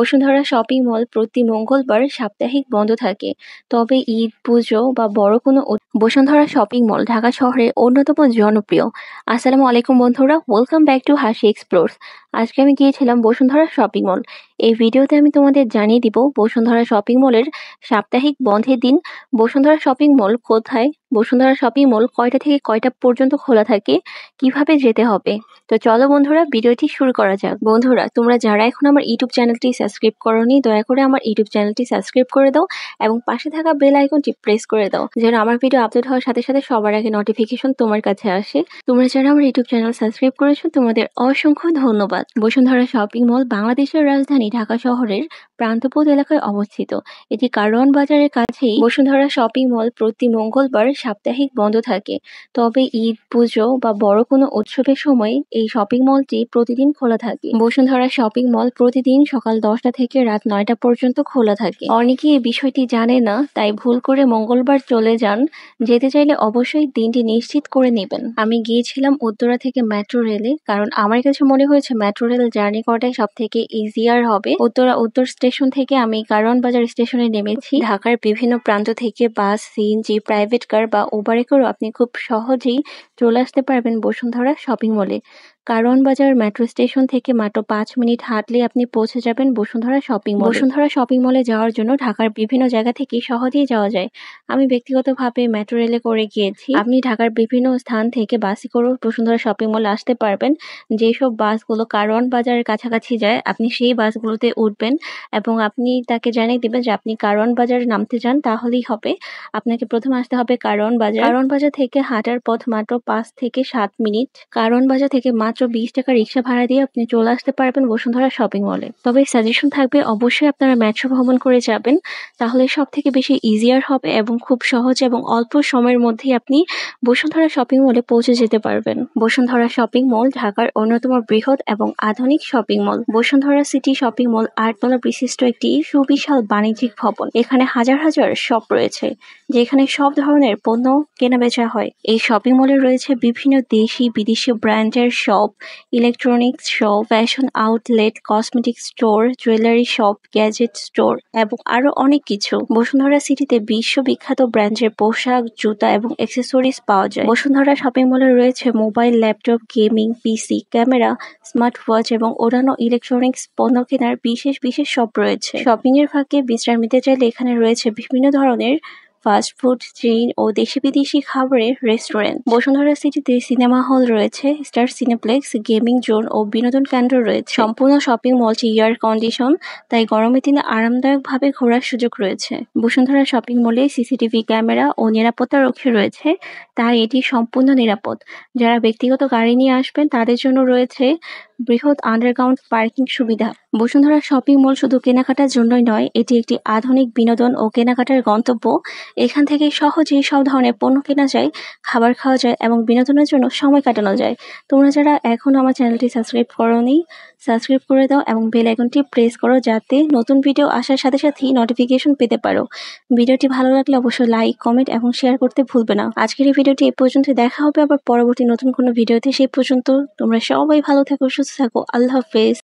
Bashundhara shopping mall প্রতি মঙ্গলবার সাপ্তাহিক বন্ধ থাকে। তবে ঈদ, পুজো বা বড় কোনো বসুন্ধরা শপিং মল ঢাকা শহরে অন্যতম জনপ্রিয়। আসসালামু আলাইকুম বন্ধুরা, ওয়েলকাম ব্যাক টু হাসি এক্সপ্লোরস। আজকে আমি গিয়েছিলাম বসুন্ধরা শপিং মল। এই ভিডিওতে আমি তোমাদের জানিয়ে দিব বসুন্ধরা শপিং মলের সাপ্তাহিক বন্ধের দিন, বসুন্ধরা শপিং মল কোথায়, বসুন্ধরা শপিং মল কয়টা থেকে কয়টা পর্যন্ত খোলা থাকে, কিভাবে যেতে হবে। তো চলো বন্ধুরা, ভিডিওটি শুরু করা যাক। বন্ধুরা, তোমরা যারা এখন আমার ইউটিউব চ্যানেলটি সাবস্ক্রাইব করোনি, দয়া করে আমার ইউটিউব চ্যানেলটি সাবস্ক্রাইব করে দাও এবং পাশে থাকা বেল আইকনটি প্রেস করে দাও, যেন আমার ভিডিও আপলোড হওয়ার সাথে সাথে সবার আগে নোটিফিকেশন তোমার কাছে আসে। তোমরা যারা আমার ইউটিউব চ্যানেল সাবস্ক্রাইব করেছো, তোমাদের অসংখ্য ধন্যবাদ। বসুন্ধরা শপিং মল বাংলাদেশের রাজধানী ঢাকা শহরের প্রান্তপথ এলাকায় অবস্থিত। এটি কারওয়ান বাজারের কাছেই। বসুন্ধরা শপিং মল প্রতি মঙ্গলবার সাপ্তাহিক বন্ধ থাকে। তবে ঈদ, পুজো বা বড় কোনো উৎসবের সময় এই শপিং মলটি প্রতিদিন খোলা থাকে। বসুন্ধরা শপিং মল প্রতিদিন সকাল 10টা থেকে রাত 9টা পর্যন্ত খোলা থাকে। অনেকেই এই বিষয়টি জানে না, তাই ভুল করে মঙ্গলবার চলে যান। যেতে চাইলে অবশ্যই দিনটি নিশ্চিত করে নেবেন। আমি গিয়েছিলাম উত্তরা থেকে মেট্রো রেলে, কারণ আমার কাছে মনে হয়েছে মেট্রো রেল জার্নি করাটাই সব থেকে ইজিয়ার হবে। উত্তরা উত্তর স্টেশন থেকে আমি কারওয়ান বাজার স্টেশনে নেমেছি। ঢাকার বিভিন্ন প্রান্ত থেকে বাস, সিএনজি, প্রাইভেট কার বা উবারে করেও আপনি খুব সহজেই চলে আসতে পারবেন বসুন্ধরা শপিং মলে। কারওয়ান বাজার মেট্রো স্টেশন থেকে মাত্র 5 মিনিট হাঁটলে আপনি পৌঁছে যাবেন বসুন্ধরা শপিং মলে। বসুন্ধরা শপিং মলে যাওয়ার জন্য ঢাকার বিভিন্ন জায়গা থেকে সহজেই যাওয়া যায়। আমি ব্যক্তিগতভাবে মেট্রো রেলে করে গিয়েছি। আপনি ঢাকার বিভিন্ন স্থান থেকে বাসে করেও বসুন্ধরা শপিং মলে আসতে পারবেন। যেসব বাসগুলো কারওয়ান বাজারের কাছাকাছি যায়, আপনি সেই বাসগুলোতে উঠবেন এবং আপনি তাকে জানিয়ে দিবেন যে আপনি কারওয়ান বাজারে নামতে চান, তাহলেই হবে। আপনাকে প্রথমে আসতে হবে কারওয়ান বাজার। কারওয়ান বাজার থেকে হাঁটার পথ মাত্র 5 থেকে 7 মিনিট। কারওয়ান বাজার থেকে মাত্র 20 টাকা রিক্সা ভাড়া দিয়ে আপনি চলে আসতে পারবেন বসুন্ধরা শপিং মলে। তবে সাজেশন থাকবে, অবশ্যই আপনারা মেট্রো ভ্রমণ করে যাবেন, তাহলে সব থেকে বেশি ইজিয়ার হবে এবং খুব সহজ এবং অল্প সময়ের মধ্যেই আপনি বসুন্ধরা শপিং মলে পৌঁছে যেতে পারবেন। বসুন্ধরা শপিং মল ঢাকার অন্যতম বৃহৎ এবং আধুনিক shopping mall. Bashundhara city shopping mall 8 তলা বিশিষ্ট একটি সুবিশাল বাণিজ্যিক ভবন। এখানে হাজার হাজার শপ রয়েছে, যেখানে সব ধরনের পণ্য কেনা বেচা হয়। এই শপিং মলে রয়েছে বিভিন্ন দেশি বিদেশি ব্র্যান্ডের shop, electronics shop, fashion outlet, cosmetic store, jewellery shop, gadget store এবং আরো অনেক কিছু। বসুন্ধরা সিটিতে বিশ্ববিখ্যাত ব্র্যান্ডের পোশাক, জুতা এবং অ্যাক্সেসরিজ পাওয়া যায়। বসুন্ধরা শপিং মলে রয়েছে মোবাইল, ল্যাপটপ, গেমিং, পিসি, ক্যামেরা, স্মার্ট ওয়াচ এবং অন্যান্য ইলেকট্রনিক্স পণ্য কেনার বিশেষ বিশেষ শপ রয়েছে। শপিং এর ফাঁকে বিশ্রাম নিতে চাইলে এখানে রয়েছে বিভিন্ন ধরনের ফাস্ট ফুড চেইন ও দেশি বিদেশি খাবারের রেস্টুরেন্ট। বসুন্ধরা সিটিতে সিনেমা হল রয়েছে, স্টার সিনেপ্লেক্স, গেমিং জোন ও বিনোদন কেন্দ্র রয়েছে। সম্পূর্ণ শপিং মলটি এয়ার কন্ডিশন, তাই গরমের দিনে আরামদায়কভাবে ঘোরার সুযোগ রয়েছে। বসুন্ধরা শপিং মলে সিসিটিভি ক্যামেরা ও নিরাপত্তা রক্ষী রয়েছে, তাই এটি সম্পূর্ণ নিরাপদ। যারা ব্যক্তিগত গাড়ি নিয়ে আসবেন তাদের জন্য রয়েছে বৃহৎ আন্ডারগ্রাউন্ড পার্কিং সুবিধা। বসুন্ধরা শপিং মল শুধু কেনাকাটার জন্যই নয়, এটি একটি আধুনিক বিনোদন ও কেনাকাটার গন্তব্য। এখান থেকে সহজেই সব ধরনের পণ্য কেনা যায়, খাবার খাওয়া যায় এবং বিনোদনের জন্য সময় কাটানো যায়। তোমরা যারা এখনো আমার চ্যানেলটি সাবস্ক্রাইব করোনি, সাবস্ক্রাইব করে দাও এবং বেল আইকনটি প্রেস করো, যাতে নতুন ভিডিও আসার সাথে সাথেই নোটিফিকেশন পেতে পারো। ভিডিওটি ভালো লাগলে অবশ্যই লাইক, কমেন্ট এবং শেয়ার করতে ভুলবে না। আজকের এই ভিডিওটি এ পর্যন্ত। দেখা হবে আবার পরবর্তী নতুন কোনো ভিডিওতে। সেই পর্যন্ত তোমরা সবাই ভালো থাকো, সুস্থ থাকো। আল্লাহ হাফেজ।